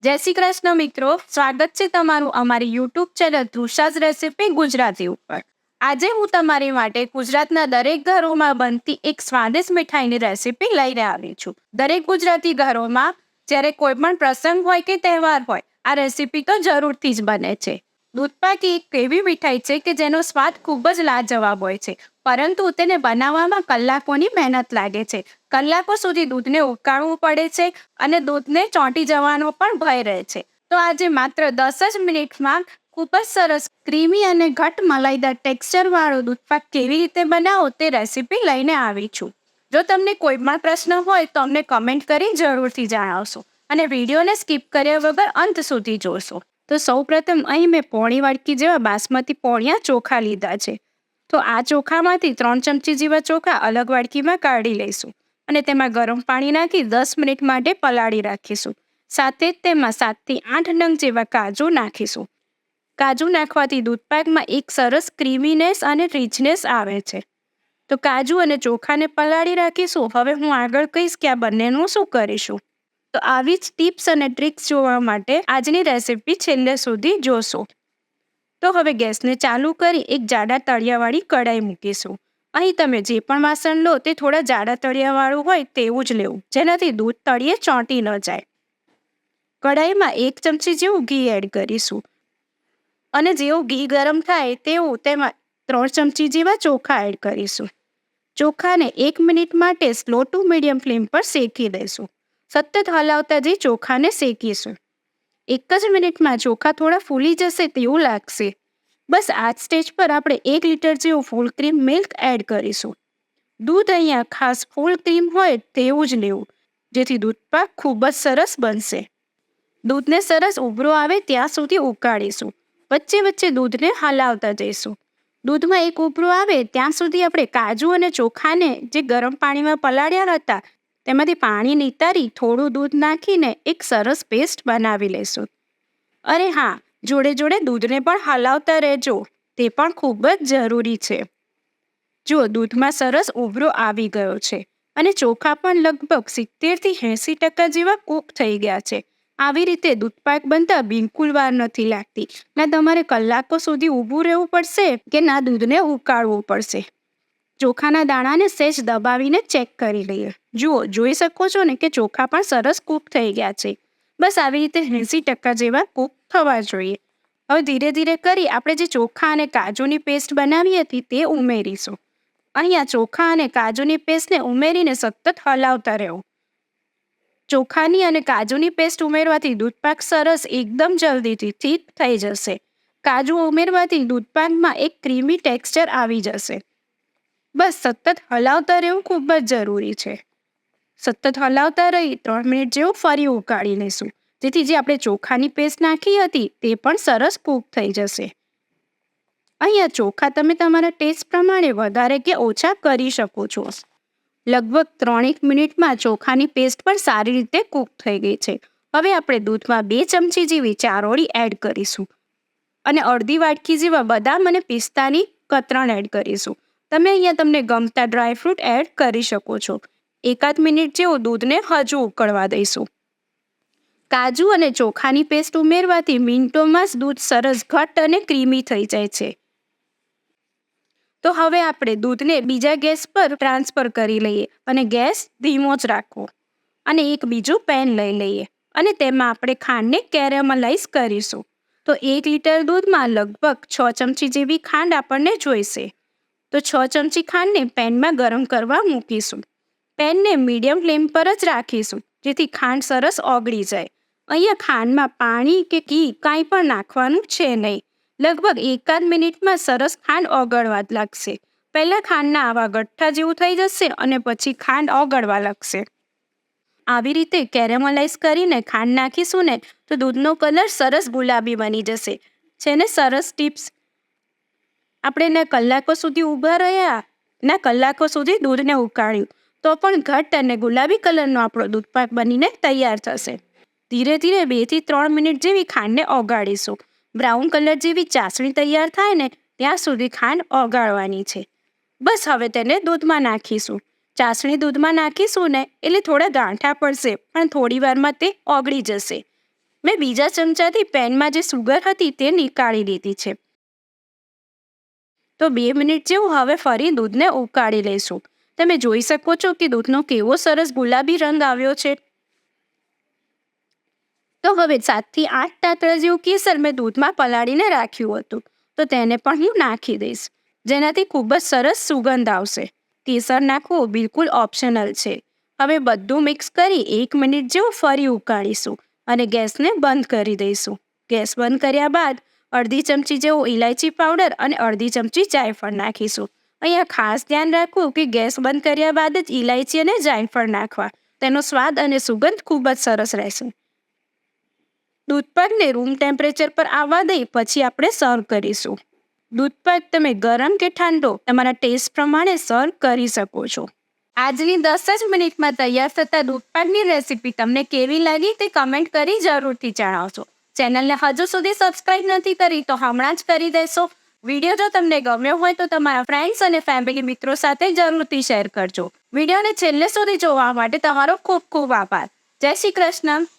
જય શ્રી કૃષ્ણ મિત્રો, સ્વાગત છે તમારું અમારી YouTube channel Trusha's recipe Gujarati ઉપર। આજે હું તમારી માટે ગુજરાતના દરેક ઘરોમાં બનતી એક સ્વાદિષ્ટ મીઠાઈની રેસીપી લઈને આવી છું। દરેક ગુજરાતી ઘરોમાં જ્યારે કોઈ પણ પ્રસંગ હોય કે તહેવાર હોય, આ રેસીપી તો જરૂરથી જ બને છે। દૂધપાક એક એવી મીઠાઈ છે કે જેનો સ્વાદ ખૂબ જ લાજવાબ હોય છે, પરંતુ તેને બનાવવામાં કલાકોની મહેનત લાગે છે। કલાકો સુધી દૂધને ઉકાળવું પડે છે અને દૂધને ચોંટી જવાનો પણ ભય રહે છે। તો આજે માત્ર 10 જ મિનિટમાં ખૂબ જ સરસ ક્રીમી અને ઘટ મલાઈદાર ટેક્સચર વાળો દૂધપાક કેવી રીતે બનાવો તે રેસીપી લઈને આવી છું। જો તમને કોઈ પણ પ્રશ્ન હોય તો અમને કમેન્ટ કરી જરૂરથી જણાવશો અને વિડીયોને સ્કીપ કર્યા વગર અંત સુધી જોશો। તો સૌપ્રથમ અહીં મેં પોણી વાટકી જેવા બાસમતી પોણિયા ચોખા લીધા છે। તો આ ચોખામાંથી 3 ચમચી જેવા ચોખા અલગ વાટકીમાં કાઢી લઈશું અને તેમાં ગરમ પાણી નાખી 10 મિનિટ માટે પલાળી રાખીશું। સાથે જ તેમાં 7 થી 8 નંગ જેવા કાજુ નાખીશું। કાજુ નાખવાથી દૂધપાકમાં એક સરસ ક્રીમીનેસ અને રીચનેસ આવે છે। તો કાજુ અને ચોખાને પલાળી રાખીશું। હવે હું આગળ કહીશ કે આ બંનેનું શું કરીશું। તો આવી જ ટિપ્સ અને ટ્રિક્સ જોવા માટે આજની રેસીપી છેલ્લે સુધી જોશો। તો હવે ગેસને ચાલુ કરી એક જાડા તળિયાવાળી કઢાઈ મૂકીશું। અહીં તમે જે પણ વાસણ લો તે થોડા જાડા તળિયાવાળું હોય તેવું જ લેવું, જેનાથી દૂધ તળિયે ચોંટી ન જાય। કઢાઈમાં 1 ચમચી જેવું ઘી એડ કરીશું અને જેવું ઘી ગરમ થાય તેવું તેમાં 3 ચમચી જેવા ચોખા એડ કરીશું। ચોખાને 1 મિનિટ માટે સ્લો ટુ મીડિયમ ફ્લેમ પર શેકી દઈશું। સતત હલાવતા જઈ ચોખાને શેકીશું। 1 જ મિનિટમાં ચોખા થોડા ફૂલી જશે તેવું લાગશે। બસ આ જ સ્ટેજ પર આપણે 1 લીટર જેવું ફૂલ ક્રીમ મિલ્ક એડ કરીશું। દૂધ અહીંયા ખાસ ફૂલ ક્રીમ હોય તેવું જ લેવું, જેથી દૂધપાક ખૂબ જ સરસ બનશે। દૂધને સરસ ઉભરો આવે ત્યાં સુધી ઉકાળીશું। વચ્ચે વચ્ચે દૂધને હલાવતા જઈશું। દૂધમાં એક ઉભરો આવે ત્યાં સુધી આપણે કાજુ અને ચોખાને જે ગરમ પાણીમાં પલાળ્યા હતા તેમાંથી પાણી નિતારી થોડું દૂધ નાખીને એક સરસ પેસ્ટ બનાવી લઈશું। અરે હા, જોડે જોડે દૂધને પણ હલાવતા રહેજો, તે પણ ખૂબ જ જરૂરી છે। જો દૂધમાં સરસ ઉભરો આવી ગયો છે અને ચોખા પણ લગભગ 70 થી 80% જેવા કૂક થઈ ગયા છે। આવી રીતે દૂધપાક બનતા બિલકુલ વાર નથી લાગતી। ના તમારે કલાકો સુધી ઊભું રહેવું પડશે કે ના દૂધને ઉકાળવું પડશે। ચોખાના દાણાને સહેજ દબાવીને ચેક કરી લઈએ। જુઓ, જોઈ શકો છો ને કે ચોખા પણ સરસ કૂક થઈ ગયા છે। બસ આવી રીતે 80% જેવા કૂક થવા જોઈએ। હવે ધીરે ધીરે કરી આપણે જે ચોખા અને કાજુની પેસ્ટ બનાવી હતી તે ઉમેરીશું। અહીંયા ચોખા અને કાજુની પેસ્ટને ઉમેરીને સતત હલાવતા રહેવું। ચોખાની અને કાજુની પેસ્ટ ઉમેરવાથી દૂધપાક સરસ એકદમ જલ્દીથી થીક થઈ જશે। કાજુ ઉમેરવાથી દૂધપાકમાં એક ક્રીમી ટેક્સચર આવી જશે। બસ સતત હલાવતા રહેવું ખૂબ જ જરૂરી છે। સતત હલાવતા રહી 3 મિનિટ જેવું ફરી ઉકાળી લઈશું, જેથી જે આપણે ચોખાની પેસ્ટ નાખી હતી તે પણ સરસ કૂક થઈ જશે। અહીંયા ચોખા તમે તમારા ટેસ્ટ પ્રમાણે વધારે કે ઓછા કરી શકો છો। લગભગ 3 મિનિટમાં ચોખાની પેસ્ટ પણ સારી રીતે કૂક થઈ ગઈ છે। હવે આપણે દૂધમાં 2 ચમચી જેવી ચારોળી એડ કરીશું અને અડધી વાટકી જેવા બદામ અને પિસ્તાની કતરણ એડ કરીશું। તમે અહીંયા તમને ગમતા ડ્રાયફ્રૂટ એડ કરી શકો છો। 1 મિનિટ જેવું દૂધને હજુ ઉકળવા દઈશું। કાજુ અને ચોખાની પેસ્ટ ઉમેરવાથી મિનિટોમાં જ દૂધ સરસ ઘટ્ટ અને ક્રીમી થઈ જાય છે। તો હવે આપણે દૂધને બીજા ગેસ પર ટ્રાન્સફર કરી લઈએ અને ગેસ ધીમો જ રાખવો અને એક બીજું પેન લઈ લઈએ અને તેમાં આપણે ખાંડને કેરેમલાઇઝ કરીશું। તો 1 લીટર દૂધમાં લગભગ 6 ચમચી જેવી ખાંડ આપણને જોઈશે। તો 6 ચમચી ખાંડને પેનમાં ગરમ કરવા મૂકીશું। પેનને મીડિયમ ફ્લેમ પર જ રાખીશું, જેથી ખાંડ સરસ ઓગળી જાય। અહીંયા ખાંડમાં પાણી કે ઘી કાંઈ પણ નાખવાનું છે નહીં। લગભગ 1 મિનિટમાં સરસ ખાંડ ઓગળવા લાગશે। પહેલાં ખાંડના આવા ગઠ્ઠા જેવું થઈ જશે અને પછી ખાંડ ઓગળવા લાગશે। આવી રીતે કેરેમલાઇઝ કરીને ખાંડ નાખીશું ને તો દૂધનો કલર સરસ ગુલાબી બની જશે। છે ને સરસ ટિપ્સ। આપણે ના કલાકો સુધી ઊભા રહ્યા, ના કલાકો સુધી દૂધને ઉકાળ્યું, તો પણ ઘટ્ટ અને ગુલાબી કલરનો આપણો દૂધપાક બનીને તૈયાર થશે। ધીરે ધીરે 2 થી 3 મિનિટ જેવી ખાંડને ઓગાળીશું। બ્રાઉન કલર જેવી ચાસણી તૈયાર થાય ને ત્યાં સુધી ખાંડ ઓગાળવાની છે। બસ હવે તેને દૂધમાં નાખીશું। ચાસણી દૂધમાં નાખીશું ને એટલે થોડા ગાંઠા પડશે, પણ થોડી વારમાં તે ઓગળી જશે। મેં બીજા ચમચાથી પેનમાં જે સુગર હતી તે નીકાળી લીધી છે. તો 2 મિનિટ જેવું હવે ફરી દૂધને ઉકાળી લઈશું. તમે જોઈ શકો છો કે દૂધનો કેવો સરસ ગુલાબી રંગ આવ્યો છે. તો હવે 7 થી 8 તાતણા જેવું કેસર મેં દૂધમાં પલાળીને રાખ્યું હતું, તો તેને પણ હું નાખી દઈશ, જેનાથી ખૂબ જ સરસ સુગંધ આવશે. કેસર નાખવું બિલકુલ ઓપ્શનલ છે. હવે બધું મિક્સ કરી 1 મિનિટ જેવું ફરી ઉકાળીશું અને ગેસને બંધ કરી દઈશું. ગેસ બંધ કર્યા બાદ અડધી ચમચી જેવો ઇલાયચી પાવડર અને અડધી ચમચી જાયફળ નાખીશું. અહીંયા ખાસ ધ્યાન રાખવું કે ગેસ બંધ કર્યા બાદ જ ઇલાયચી અને જાયફળ નાખવા. તેનો સ્વાદ અને સુગંધ ખૂબ જ સરસ રહેશે. દૂધપાકને રૂમ ટેમ્પરેચર પર આવવા દઈ પછી આપણે સર્વ કરીશું. દૂધપાક તમે ગરમ કે ઠંડો તમારા ટેસ્ટ પ્રમાણે સર્વ કરી શકો છો. આજની 10 જ મિનિટમાં તૈયાર થતા દૂધપાકની રેસીપી તમને કેવી લાગી તે કમેન્ટ કરી જરૂરથી જણાવશો. ચેનલને હજુ સુધી સબસ્ક્રાઇબ નથી કરી તો હમણાં જ કરી દેશો. વિડીયો જો તમને ગમ્યો હોય તો તમારા ફ્રેન્ડ્સ અને ફેમિલી મિત્રો સાથે જરૂરથી શેર કરજો. વિડીયોને છેલ્લે સુધી જોવા માટે તમારો ખૂબ ખૂબ આભાર. જય શ્રી કૃષ્ણ.